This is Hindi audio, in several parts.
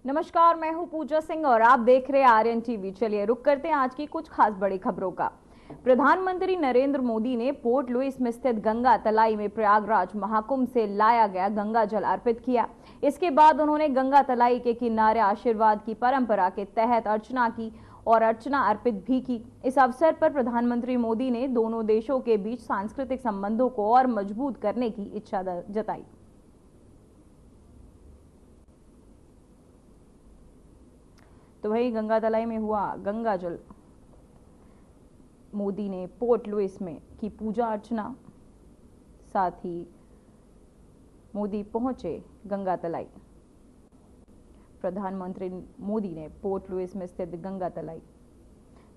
नमस्कार, मैं हूं पूजा सिंह और आप देख रहे हैं आर्यन टीवी। चलिए रुक करते हैं आज की कुछ खास बड़ी खबरों का। प्रधानमंत्री नरेंद्र मोदी ने पोर्ट लुइस में स्थित गंगा तलाई में प्रयागराज महाकुंभ से लाया गया गंगा जल अर्पित किया। इसके बाद उन्होंने गंगा तलाई के किनारे आशीर्वाद की परंपरा के तहत अर्चना की और अर्चना अर्पित भी की। इस अवसर पर प्रधानमंत्री मोदी ने दोनों देशों के बीच सांस्कृतिक संबंधों को और मजबूत करने की इच्छा जताई। तो वही गंगा तलाई में हुआ गंगा जल, मोदी ने पोर्ट लुइस में की पूजा अर्चना, साथ ही मोदी पहुंचे गंगा तलाई। प्रधानमंत्री मोदी ने पोर्ट लुइस में स्थित गंगा तलाई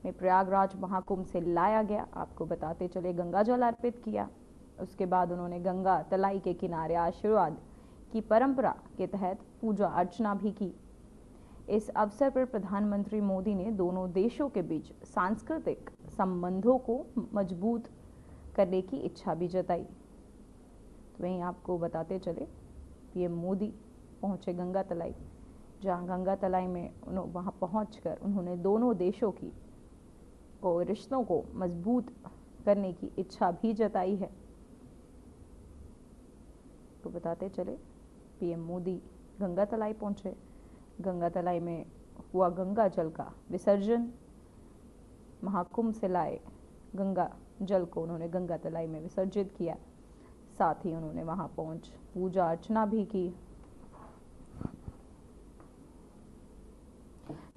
में प्रयागराज महाकुंभ से लाया गया, आपको बताते चले, गंगा जल अर्पित किया। उसके बाद उन्होंने गंगा तलाई के किनारे आशीर्वाद की परंपरा के तहत पूजा अर्चना भी की। इस अवसर पर प्रधानमंत्री मोदी ने दोनों देशों के बीच सांस्कृतिक संबंधों को मजबूत करने की इच्छा भी जताई। तो वहीं आपको बताते चले, पीएम मोदी पहुंचे गंगा तलाई, जहां गंगा तलाई में वहां पहुंचकर उन्होंने दोनों देशों की रिश्तों को मजबूत करने की इच्छा भी जताई है। तो बताते चले, पीएम मोदी गंगा तलाई पहुंचे। गंगा तलाई में हुआ गंगा जल का विसर्जन, महाकुंभ से लाए गंगा जल को उन्होंने गंगा तलाई में विसर्जित किया। साथ ही उन्होंने वहां पहुंच पूजा अर्चना भी की।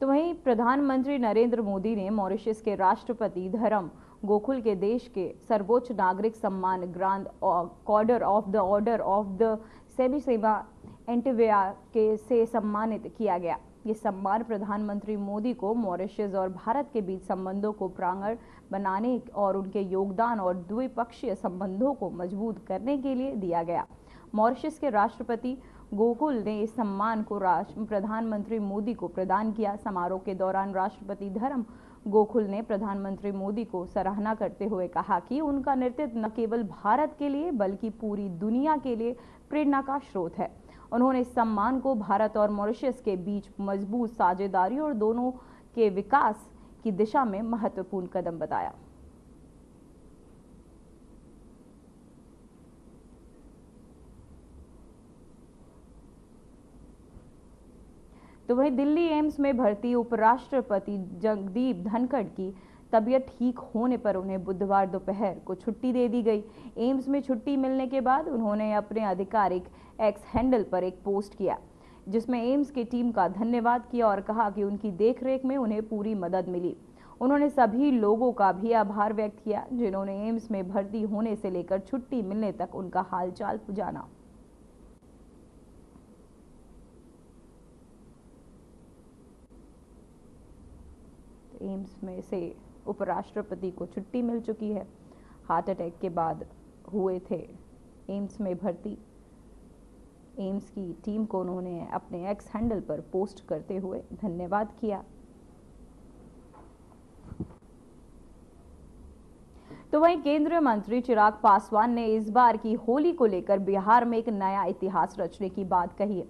तो वहीं प्रधानमंत्री नरेंद्र मोदी ने मॉरिशस के राष्ट्रपति धर्म गोकुल के देश के सर्वोच्च नागरिक सम्मान ग्रांड ऑर्डर ऑफ द सेबीसेबा एंटिविया के से सम्मानित किया गया। ये सम्मान प्रधानमंत्री मोदी को मॉरिशस और भारत के बीच संबंधों को प्रांगण बनाने और उनके योगदान और द्विपक्षीय संबंधों को मजबूत करने के लिए दिया गया। मॉरिशस के राष्ट्रपति गोकुल ने इस सम्मान को प्रधानमंत्री मोदी को प्रदान किया। समारोह के दौरान राष्ट्रपति धर्म गोकुल ने प्रधानमंत्री मोदी को सराहना करते हुए कहा कि उनका नेतृत्व न केवल भारत के लिए बल्कि पूरी दुनिया के लिए प्रेरणा का स्रोत है। उन्होंने इस सम्मान को भारत और मॉरिशस के बीच मजबूत साझेदारी और दोनों के विकास की दिशा में महत्वपूर्ण कदम बताया। तो वहीं दिल्ली एम्स में भर्ती उपराष्ट्रपति जगदीप धनखड़ की तबीयत ठीक होने पर उन्हें बुधवार दोपहर को छुट्टी दे दी गई। एम्स में छुट्टी मिलने के बाद उन्होंने अपने आधिकारिक एक्स हैंडल पर एक पोस्ट किया, जिसमें एम्स की टीम का धन्यवाद किया और कहा कि उनकी देखरेख में उन्हें पूरी मदद मिली। उन्होंने सभी लोगों का भी आभार व्यक्त किया जिन्होंने एम्स में भर्ती होने से लेकर छुट्टी मिलने तक उनका हालचाल जाना। एम्स में से उपराष्ट्रपति को छुट्टी मिल चुकी है। हार्ट अटैक के बाद हुए थे एम्स में भर्ती। एम्स की टीम को उन्होंने अपने एक्स हैंडल पर पोस्ट करते हुए धन्यवाद किया। तो वहीं केंद्रीय मंत्री चिराग पासवान ने इस बार की होली को लेकर बिहार में एक नया इतिहास रचने की बात कही है।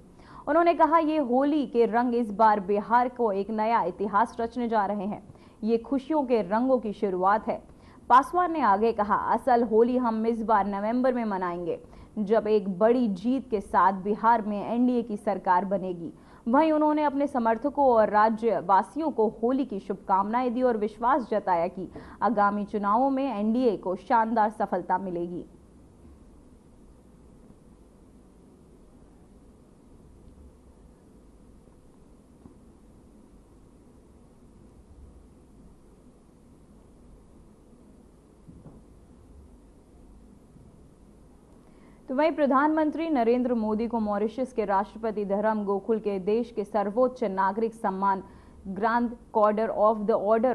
उन्होंने कहा, ये होली के रंग इस बार बिहार को एक नया इतिहास रचने जा रहे हैं। ये खुशियों के रंगों की शुरुआत है। पासवान ने आगे कहा, असल होली हम इस बार नवंबर में मनाएंगे, जब एक बड़ी जीत के साथ बिहार में एनडीए की सरकार बनेगी। वहीं उन्होंने अपने समर्थकों और राज्यवासियों को होली की शुभकामनाएं दी और विश्वास जताया कि आगामी चुनावों में एनडीए को शानदार सफलता मिलेगी। तो वहीं प्रधानमंत्री नरेंद्र मोदी को मॉरिशस के राष्ट्रपति धर्म गोकुल के देश के सर्वोच्च नागरिक सम्मान ग्रांड ऑर्डर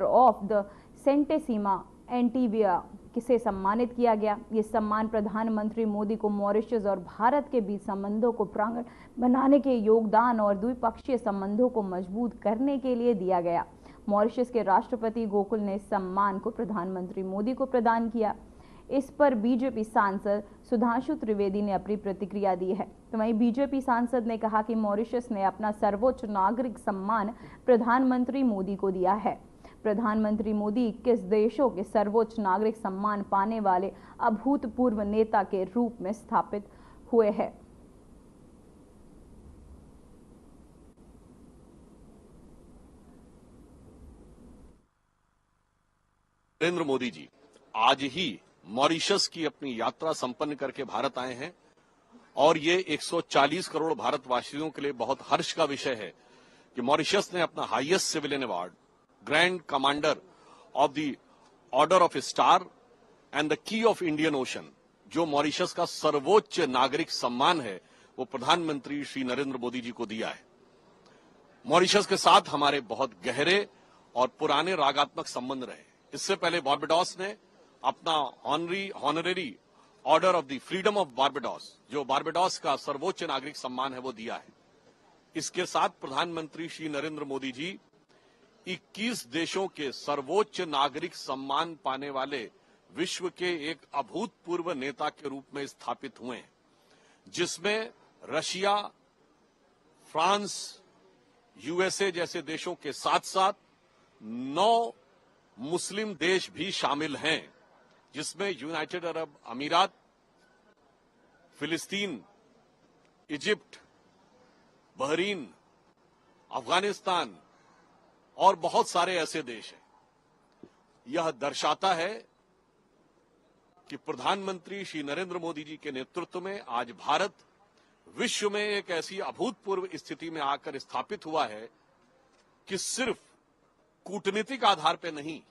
ऑफ द सेंटेसिमा एंटिविया से सम्मानित किया गया। ये सम्मान प्रधानमंत्री मोदी को मॉरिशस और भारत के बीच संबंधों को प्रांगण बनाने के योगदान और द्विपक्षीय संबंधों को मजबूत करने के लिए दिया गया। मॉरिशस के राष्ट्रपति गोकुल ने इस सम्मान को प्रधानमंत्री मोदी को प्रदान किया। इस पर बीजेपी सांसद सुधांशु त्रिवेदी ने अपनी प्रतिक्रिया दी है। तो वहीं बीजेपी सांसद ने कहा कि मॉरिशस ने अपना सर्वोच्च नागरिक सम्मान प्रधानमंत्री मोदी को दिया है। प्रधानमंत्री मोदी 21 देशों के सर्वोच्च नागरिक सम्मान पाने वाले अभूतपूर्व नेता के रूप में स्थापित हुए हैं। नरेंद्र मोदी जी आज ही मॉरिशस की अपनी यात्रा संपन्न करके भारत आए हैं और ये 140 करोड़ भारतवासियों के लिए बहुत हर्ष का विषय है कि मॉरिशस ने अपना highest civilian award grand commander of the order of star and the key of Indian ocean, जो मॉरिशस का सर्वोच्च नागरिक सम्मान है, वो प्रधानमंत्री श्री नरेंद्र मोदी जी को दिया है। मॉरिशस के साथ हमारे बहुत गहरे और पुराने रागात्मक संबंध रहे। इससे पहले बारबाडोस ने अपना honorary order of the freedom of Barbados, जो बारबाडोस का सर्वोच्च नागरिक सम्मान है, वो दिया है। इसके साथ प्रधानमंत्री श्री नरेंद्र मोदी जी 21 देशों के सर्वोच्च नागरिक सम्मान पाने वाले विश्व के एक अभूतपूर्व नेता के रूप में स्थापित हुए हैं, जिसमें रशिया, फ्रांस, यूएसए जैसे देशों के साथ साथ 9 मुस्लिम देश भी शामिल हैं, जिसमें यूनाइटेड अरब अमीरात, फिलिस्तीन, इजिप्ट, बहरीन, अफगानिस्तान और बहुत सारे ऐसे देश हैं। यह दर्शाता है कि प्रधानमंत्री श्री नरेंद्र मोदी जी के नेतृत्व में आज भारत विश्व में एक ऐसी अभूतपूर्व स्थिति में आकर स्थापित हुआ है कि सिर्फ कूटनीतिक आधार पर नहीं,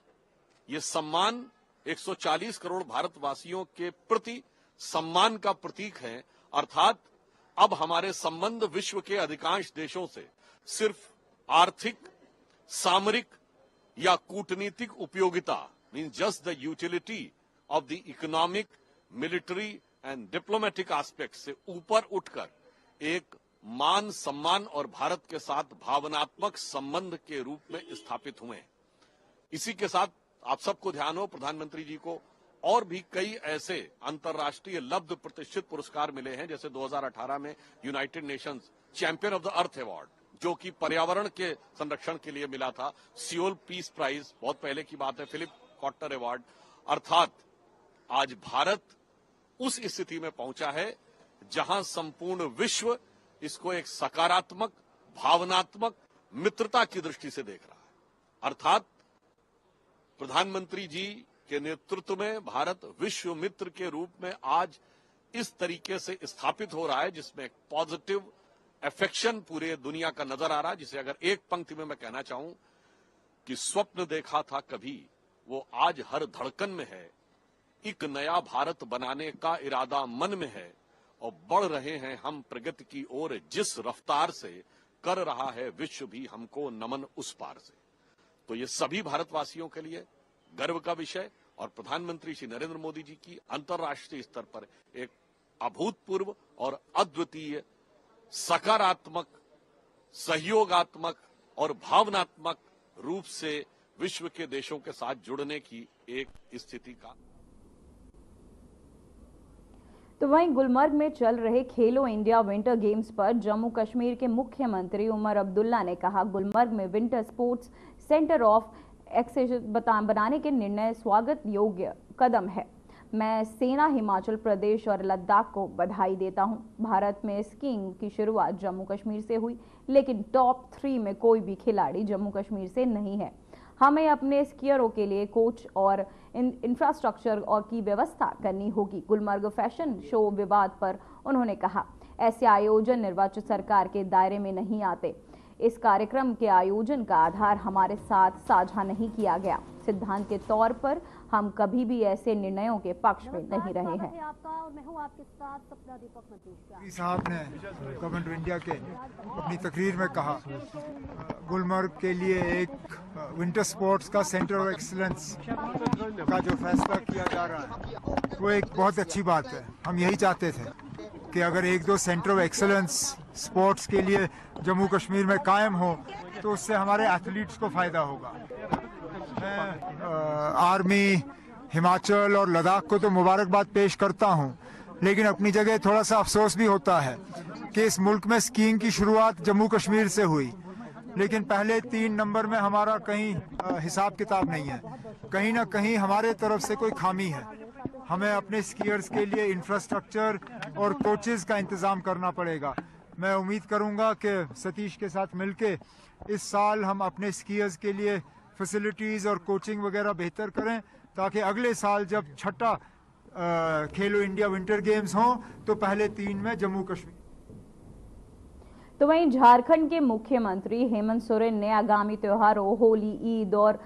ये सम्मान 140 करोड़ भारतवासियों के प्रति सम्मान का प्रतीक है। अर्थात अब हमारे संबंध विश्व के अधिकांश देशों से सिर्फ आर्थिक, सामरिक या कूटनीतिक उपयोगिता means just the utility of the economic, military and diplomatic aspect से ऊपर उठकर एक मान, सम्मान और भारत के साथ भावनात्मक संबंध के रूप में स्थापित हुए हैं। इसी के साथ आप सबको ध्यान हो, प्रधानमंत्री जी को और भी कई ऐसे अंतर्राष्ट्रीय लब्ध प्रतिष्ठित पुरस्कार मिले हैं, जैसे 2018 में United Nations champion of the earth award, जो कि पर्यावरण के संरक्षण के लिए मिला था, सियोल पीस प्राइज बहुत पहले की बात है, फिलिप कॉटर अवार्ड। अर्थात आज भारत उस स्थिति में पहुंचा है जहां संपूर्ण विश्व इसको एक सकारात्मक, भावनात्मक मित्रता की दृष्टि से देख रहा है। अर्थात प्रधानमंत्री जी के नेतृत्व में भारत विश्व मित्र के रूप में आज इस तरीके से स्थापित हो रहा है, जिसमें एक पॉजिटिव अफेक्शन पूरे दुनिया का नजर आ रहा है, जिसे अगर एक पंक्ति में मैं कहना चाहूं कि स्वप्न देखा था कभी, वो आज हर धड़कन में है। एक नया भारत बनाने का इरादा मन में है और बढ़ रहे हैं हम प्रगति की ओर, जिस रफ्तार से कर रहा है विश्व भी हमको नमन उस पार से। तो ये सभी भारतवासियों के लिए गर्व का विषय और प्रधानमंत्री श्री नरेंद्र मोदी जी की अंतर्राष्ट्रीय स्तर पर एक अभूतपूर्व और अद्वितीय सकारात्मक, सहयोगात्मक और भावनात्मक रूप से विश्व के देशों के साथ जुड़ने की एक स्थिति का। तो वहीं गुलमर्ग में चल रहे खेलो इंडिया विंटर गेम्स पर जम्मू कश्मीर के मुख्यमंत्री उमर अब्दुल्ला ने कहा, गुलमर्ग में winter sports centre of excellence बनाने के निर्णय स्वागत योग्य कदम है। मैं सेना, हिमाचल प्रदेश और लद्दाख को बधाई देता हूं। भारत में स्कीइंग की शुरुआत जम्मू कश्मीर से हुई, लेकिन टॉप 3 में कोई भी खिलाड़ी जम्मू कश्मीर से नहीं है। हमें अपने स्कीयरों के लिए कोच और इंफ्रास्ट्रक्चर और की व्यवस्था करनी होगी। गुलमर्ग फैशन शो विवाद पर उन्होंने कहा, ऐसे आयोजन निर्वाचित सरकार के दायरे में नहीं आते। इस कार्यक्रम के आयोजन का आधार हमारे साथ साझा नहीं किया गया। सिद्धांत के तौर पर हम कभी भी ऐसे निर्णयों के पक्ष में नहीं रहे हैं। आपका और मैं हूं आपके साथ सपना दीपक मतीश साहब ने गवर्नमेंट ऑफ इंडिया के अपनी तकरीर में कहा, गुलमर्ग के लिए एक विंटर स्पोर्ट्स का सेंटर ऑफ एक्सीलेंस का जो फैसला किया जा रहा है वो एक बहुत अच्छी बात है। हम यही चाहते थे कि अगर 1-2 सेंटर ऑफ एक्सीलेंस स्पोर्ट्स के लिए जम्मू कश्मीर में कायम हो तो उससे हमारे एथलीट्स को फ़ायदा होगा। आर्मी, हिमाचल और लद्दाख को तो मुबारकबाद पेश करता हूं, लेकिन अपनी जगह थोड़ा सा अफसोस भी होता है कि इस मुल्क में स्कीइंग की शुरुआत जम्मू कश्मीर से हुई, लेकिन पहले 3 नंबर में हमारा कहीं हिसाब किताब नहीं है। कहीं ना कहीं हमारे तरफ से कोई खामी है। हमें अपने स्कीयर्स के लिए इंफ्रास्ट्रक्चर और कोचेस का इंतजाम करना पड़ेगा। मैं उम्मीद करूंगा कि सतीश के साथ मिलके इस साल हम अपने स्कीयर्स के लिए फैसिलिटीज और कोचिंग वगैरह बेहतर करें, ताकि अगले साल जब छठा खेलो इंडिया विंटर गेम्स हों तो पहले 3 में जम्मू कश्मीर। तो वहीं झारखंड के मुख्यमंत्री हेमंत सोरेन ने आगामी त्योहारों होली, ईद और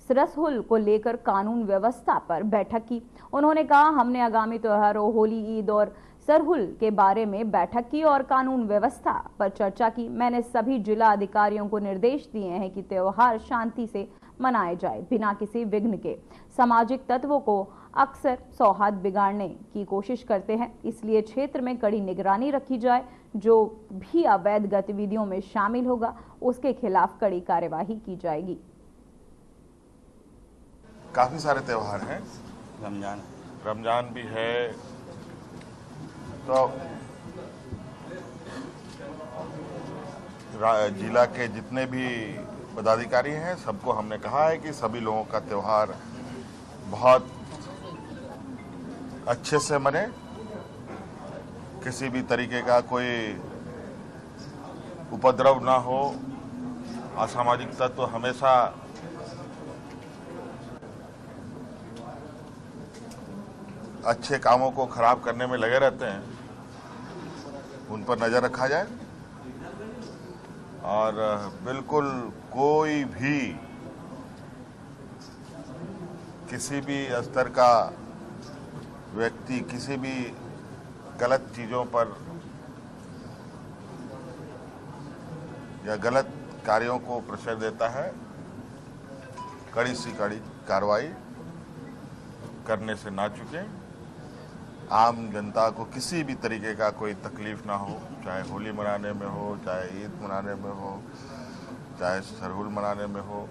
सरहुल को लेकर कानून व्यवस्था पर बैठक की। उन्होंने कहा, हमने आगामी त्योहारों होली, ईद और सरहुल के बारे में बैठक की और कानून व्यवस्था पर चर्चा की। मैंने सभी जिला अधिकारियों को निर्देश दिए हैं कि त्योहार शांति से मनाए जाए, बिना किसी विघ्न के। सामाजिक तत्वों को अक्सर सौहार्द बिगाड़ने की कोशिश करते हैं, इसलिए क्षेत्र में कड़ी निगरानी रखी जाए। जो भी अवैध गतिविधियों में शामिल होगा उसके खिलाफ कड़ी कार्यवाही की जाएगी। काफी सारे त्योहार हैं, रमजान भी है, तो जिला के जितने भी पदाधिकारी हैं सबको हमने कहा है कि सभी लोगों का त्योहार बहुत अच्छे से मने, किसी भी तरीके का कोई उपद्रव ना हो। असामाजिक तत्व हमेशा अच्छे कामों को खराब करने में लगे रहते हैं, उन पर नजर रखा जाए और बिल्कुल कोई भी किसी भी स्तर का व्यक्ति किसी भी गलत चीजों पर या गलत कार्यों को प्रेशर देता है, कड़ी से कड़ी कार्रवाई करने से ना चुके। आम जनता को किसी भी तरीके का कोई तकलीफ ना हो, चाहे होली मनाने में हो, चाहे ईद मनाने में हो, चाहे सरहुल मनाने में हो।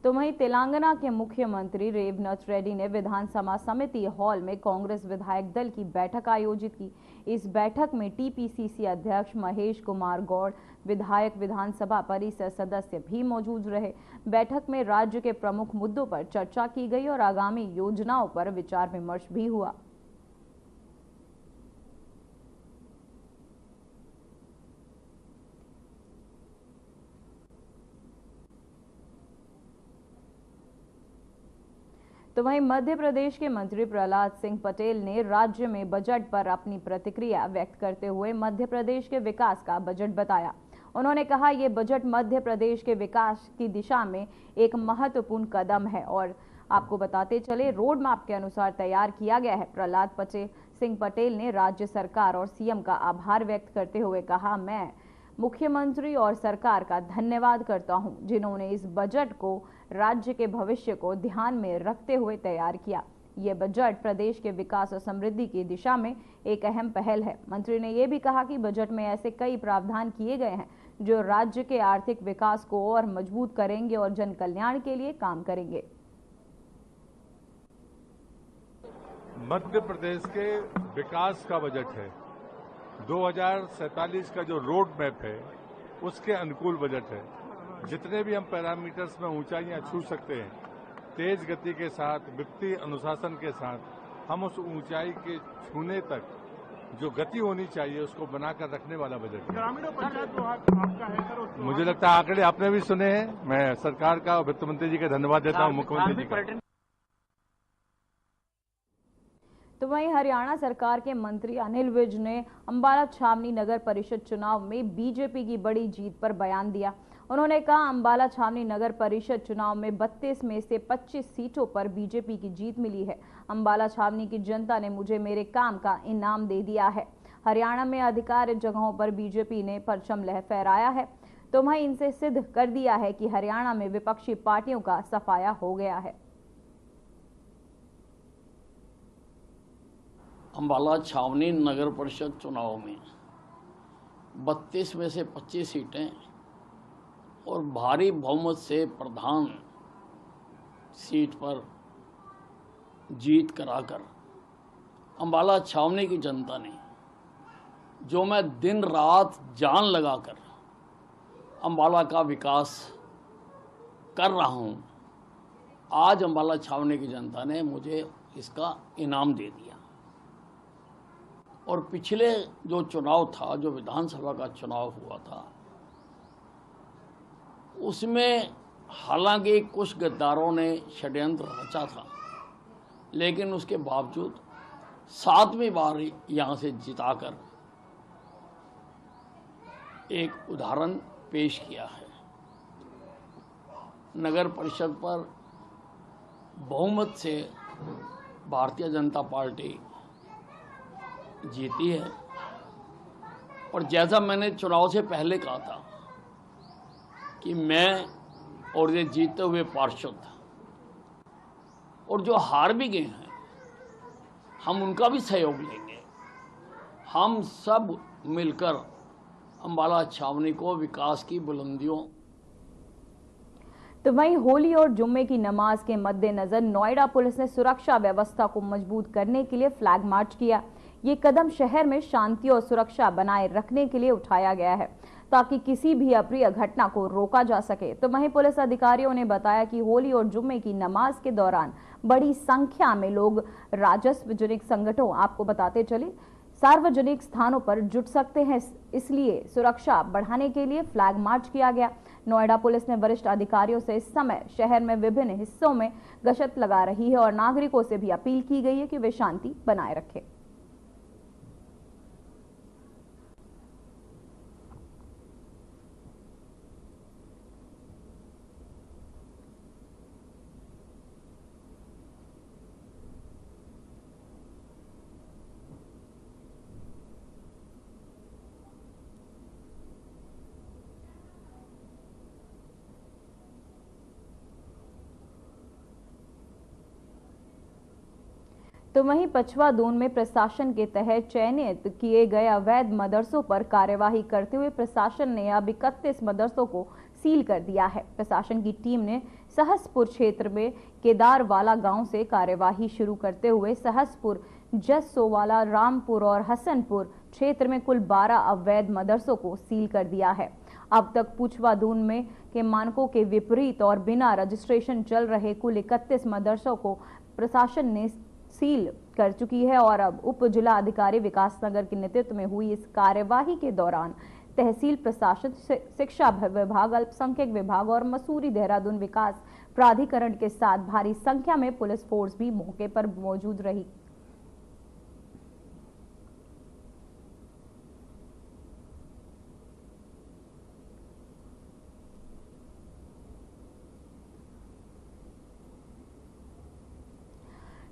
तो वहीं तेलंगाना के मुख्यमंत्री रेवनथ रेड्डी ने विधानसभा समिति हॉल में कांग्रेस विधायक दल की बैठक आयोजित की। इस बैठक में टीपीसीसी अध्यक्ष महेश कुमार गौड़, विधायक, विधानसभा परिषद सदस्य भी मौजूद रहे। बैठक में राज्य के प्रमुख मुद्दों पर चर्चा की गई और आगामी योजनाओं पर विचार विमर्श भी हुआ। तो वहीं मध्य प्रदेश के मंत्री प्रहलाद सिंह पटेल ने राज्य में बजट पर अपनी प्रतिक्रिया व्यक्त करते हुए मध्य प्रदेश के विकास का बजट बताया। उन्होंने कहा, ये बजट मध्य प्रदेश के विकास की दिशा में एक महत्वपूर्ण कदम है और आपको बताते चले रोड मैप के अनुसार तैयार किया गया है। प्रहलाद सिंह पटेल ने राज्य सरकार और सीएम का आभार व्यक्त करते हुए कहा, मैं मुख्यमंत्री और सरकार का धन्यवाद करता हूं, जिन्होंने इस बजट को राज्य के भविष्य को ध्यान में रखते हुए तैयार किया। ये बजट प्रदेश के विकास और समृद्धि की दिशा में एक अहम पहल है। मंत्री ने यह भी कहा कि बजट में ऐसे कई प्रावधान किए गए हैं जो राज्य के आर्थिक विकास को और मजबूत करेंगे और जन कल्याण के लिए काम करेंगे। मध्य प्रदेश के विकास का बजट है। 2047 का जो रोड मैप है उसके अनुकूल बजट है। जितने भी हम पैरामीटर्स में ऊंचाइयां छू सकते हैं, तेज गति के साथ, वित्तीय अनुशासन के साथ हम उस ऊंचाई के छूने तक जो गति होनी चाहिए उसको बनाकर रखने वाला बजट है। मुझे लगता है आंकड़े आपने भी सुने हैं। मैं सरकार का, वित्त मंत्री जी का धन्यवाद देता हूं, मुख्यमंत्री जी का। तो वहीं हरियाणा सरकार के मंत्री अनिल विज ने अंबाला छावनी नगर परिषद चुनाव में बीजेपी की बड़ी जीत पर बयान दिया। उन्होंने कहा, अंबाला छावनी नगर परिषद चुनाव में 32 में से 25 सीटों पर बीजेपी की जीत मिली है। अंबाला छावनी की जनता ने मुझे मेरे काम का इनाम दे दिया है। हरियाणा में अधिकारित जगहों पर बीजेपी ने परचम लहराया है, तो वहीं इनसे सिद्ध कर दिया है कि हरियाणा में विपक्षी पार्टियों का सफाया हो गया है। अंबाला छावनी नगर परिषद चुनाव में 32 में से 25 सीटें और भारी बहुमत से प्रधान सीट पर जीत कराकर अम्बाला छावनी की जनता ने, जो मैं दिन रात जान लगाकर अम्बाला का विकास कर रहा हूं, आज अम्बाला छावनी की जनता ने मुझे इसका इनाम दे दिया। और पिछले जो चुनाव था, जो विधानसभा का चुनाव हुआ था, उसमें हालांकि कुछ गद्दारों ने षड्यंत्र रचा था, लेकिन उसके बावजूद 7वीं बार यहाँ से जिताकर एक उदाहरण पेश किया है। नगर परिषद पर बहुमत से भारतीय जनता पार्टी जीती है। और जैसा मैंने चुनाव से पहले कहा था कि मैं और ये जीते हुए पार्षद और जो हार भी गए हैं, हम उनका भी सहयोग लेंगे। हम सब मिलकर अम्बाला छावनी को विकास की बुलंदियों। तो वहीं होली और जुम्मे की नमाज के मद्देनजर नोएडा पुलिस ने सुरक्षा व्यवस्था को मजबूत करने के लिए फ्लैग मार्च किया। ये कदम शहर में शांति और सुरक्षा बनाए रखने के लिए उठाया गया है, ताकि किसी भी अप्रिय घटना को रोका जा सके। तो वहीं पुलिस अधिकारियों ने बताया कि होली और जुम्मे की नमाज के दौरान बड़ी संख्या में लोग राजस्वजनिक संगठनों, आपको बताते चले, सार्वजनिक स्थानों पर जुट सकते हैं, इसलिए सुरक्षा बढ़ाने के लिए फ्लैग मार्च किया गया। नोएडा पुलिस ने वरिष्ठ अधिकारियों से इस समय शहर में विभिन्न हिस्सों में गश्त लगा रही है और नागरिकों से भी अपील की गई है कि वे शांति बनाए रखें। तो वहीं पछवा दून में प्रशासन के तहत चयनित किए गए अवैध मदरसों पर कार्यवाही करते हुए प्रशासन ने अब 31 मदरसों को सील कर दिया है। प्रशासन की टीम ने सहसपुर क्षेत्र में केदारवाला गांव से कार्यवाही शुरू करते हुए सहसपुर, जसोवाला, रामपुर और हसनपुर क्षेत्र में कुल 12 अवैध मदरसों को सील कर दिया है। अब तक पुछवा दून में के मानकों के विपरीत और बिना रजिस्ट्रेशन चल रहे कुल 31 मदरसों को प्रशासन ने सील कर चुकी है। और अब उप जिला अधिकारी विकास नगर के नेतृत्व में हुई इस कार्यवाही के दौरान तहसील प्रशासन, शिक्षा विभाग, अल्पसंख्यक विभाग और मसूरी देहरादून विकास प्राधिकरण के साथ भारी संख्या में पुलिस फोर्स भी मौके पर मौजूद रही।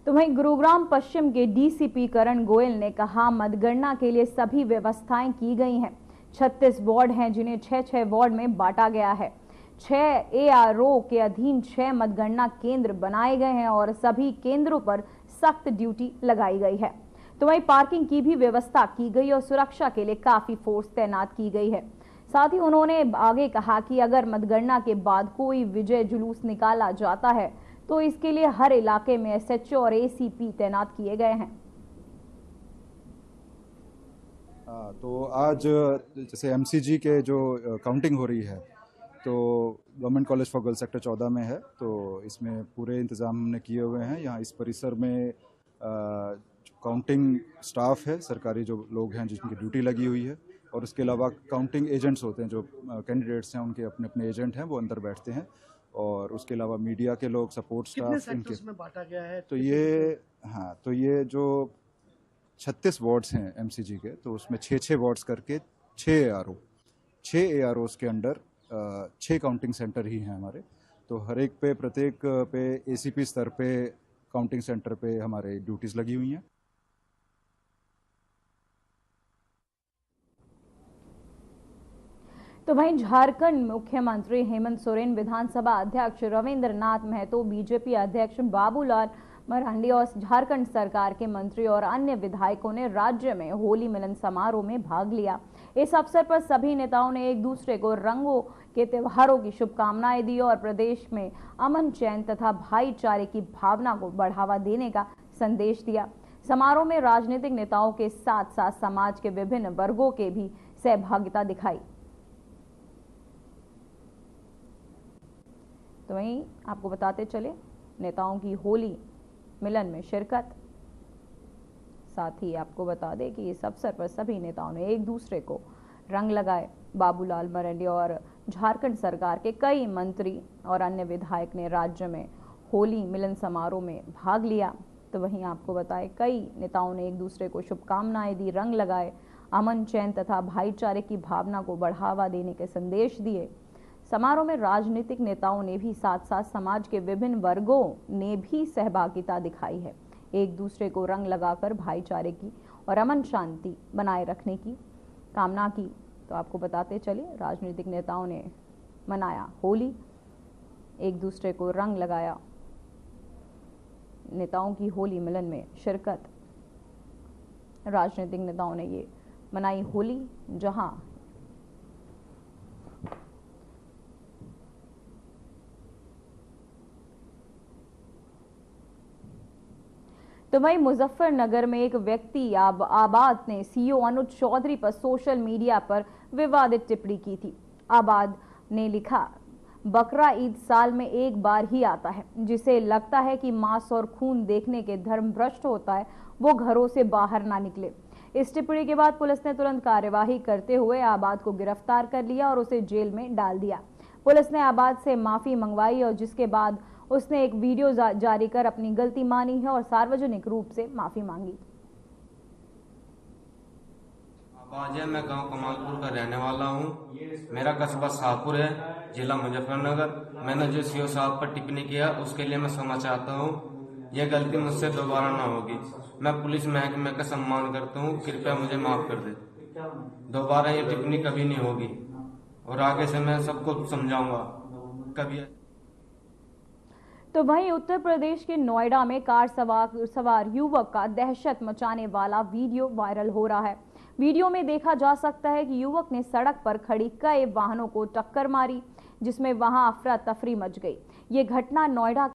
तो वहीं गुरुग्राम पश्चिम के डीसीपी करण गोयल ने कहा, मतगणना के लिए सभी व्यवस्थाएं की गई हैं। 36 वार्ड हैं जिन्हें 6-6 वार्ड में बांटा गया है। 6 एआरओ के अधीन 6 मतगणना केंद्र बनाए गए हैं और सभी केंद्रों पर सख्त ड्यूटी लगाई गई है। तो वहीं पार्किंग की भी व्यवस्था की गई और सुरक्षा के लिए काफी फोर्स तैनात की गई है। साथ ही उन्होंने आगे कहा कि अगर मतगणना के बाद कोई विजय जुलूस निकाला जाता है तो इसके लिए हर इलाके में एसएचओ और एसीपी तैनात किए गए हैं। तो आज जैसे एमसीजी के जो काउंटिंग हो रही है, तो government college for girls sector 14 में है, तो इसमें पूरे इंतजाम हमने किए हुए हैं। यहाँ इस परिसर में काउंटिंग स्टाफ है, सरकारी जो लोग हैं जिनकी ड्यूटी लगी हुई है, और उसके अलावा काउंटिंग एजेंट्स होते हैं, जो कैंडिडेट्स हैं उनके अपने अपने एजेंट हैं, वो अंदर बैठते हैं। और उसके अलावा मीडिया के लोग, सपोर्ट स्टाफ इनके में बांटा गया है। तो ये जो 36 वार्ड्स हैं एमसीजी के, तो उसमें 6-6 वार्ड्स करके 6 एआरओ के अंडर 6 काउंटिंग सेंटर ही हैं हमारे। तो हर एक पे, प्रत्येक पे एसीपी स्तर पे काउंटिंग सेंटर पे हमारे ड्यूटीज लगी हुई हैं। तो वहीं झारखंड मुख्यमंत्री हेमंत सोरेन, विधानसभा अध्यक्ष रविंद्र नाथ महतो, बीजेपी अध्यक्ष बाबूलाल मरांडी और झारखंड सरकार के मंत्री और अन्य विधायकों ने राज्य में होली मिलन समारोह में भाग लिया। इस अवसर पर सभी नेताओं ने एक दूसरे को रंगों के त्योहारों की शुभकामनाएं दी और प्रदेश में अमन चैन तथा भाईचारे की भावना को बढ़ावा देने का संदेश दिया। समारोह में राजनीतिक नेताओं के साथ साथ समाज के विभिन्न वर्गों के भी सहभागिता दिखाई। तो वहीं आपको बताते चले नेताओं की होली मिलन में शिरकत। साथ ही आपको बता दें कि इस अवसर पर सभी नेताओं ने एक दूसरे को रंग लगाए। बाबूलाल मरांडी और झारखंड सरकार के कई मंत्री और अन्य विधायक ने राज्य में होली मिलन समारोह में भाग लिया। तो वहीं आपको बताएं कई नेताओं ने एक दूसरे को शुभकामनाएं दी, रंग लगाए, अमन चैन तथा भाईचारे की भावना को बढ़ावा देने के संदेश दिए। समारोह में राजनीतिक नेताओं ने भी साथ साथ समाज के विभिन्न वर्गों ने भी सहभागिता दिखाई है। एक दूसरे को रंग लगाकर भाईचारे की और अमन शांति बनाए रखने की कामना की। तो आपको बताते चले राजनीतिक नेताओं ने मनाया होली, एक दूसरे को रंग लगाया। नेताओं की होली मिलन में शिरकत। राजनीतिक नेताओं ने ये मनाई होली, जहां तो वहीं मुजफ्फरनगर में एक व्यक्ति आबाद ने सीईओ अनुज चौधरी पर सोशल मीडिया पर विवादित टिप्पणी की थी। आबाद ने लिखा, बकरा ईद साल में एक बार ही आता है, जिसे लगता है कि मांस और खून देखने के धर्म भ्रष्ट होता है, वो घरों से बाहर ना निकले। इस टिप्पणी के बाद पुलिस ने तुरंत कार्यवाही करते हुए आबाद को गिरफ्तार कर लिया और उसे जेल में डाल दिया। पुलिस ने आबाद से माफी मंगवाई और जिसके बाद उसने एक वीडियो जारी कर अपनी गलती मानी है और सार्वजनिक रूप से माफी मांगी। आबाद है, मैं गांव कमालपुर का रहने वाला हूं। मेरा कस्बा शाहपुर है, जिला मुजफ्फरनगर। मैंने जो सीईओ साहब पर टिप्पणी किया उसके लिए मैं क्षमा चाहता हूं। यह गलती मुझसे दोबारा ना होगी। मैं पुलिस महकमे का सम्मान करता हूं, कृपया मुझे माफ कर दे। दोबारा ये टिप्पणी कभी नहीं होगी और आगे से मैं सबको समझाऊंगा कभी। तो वहीं उत्तर प्रदेश के नोएडा में कार सवार युवक का दहशत मचाने वाला वीडियो वायरल हो रहा है। वीडियो में देखा जा सकता है कि युवक ने सड़क पर खड़ी कई वाहनों को टक्कर मारी, जिसमें वहां अफरा तफरी मच गई। ये घटना नोएडा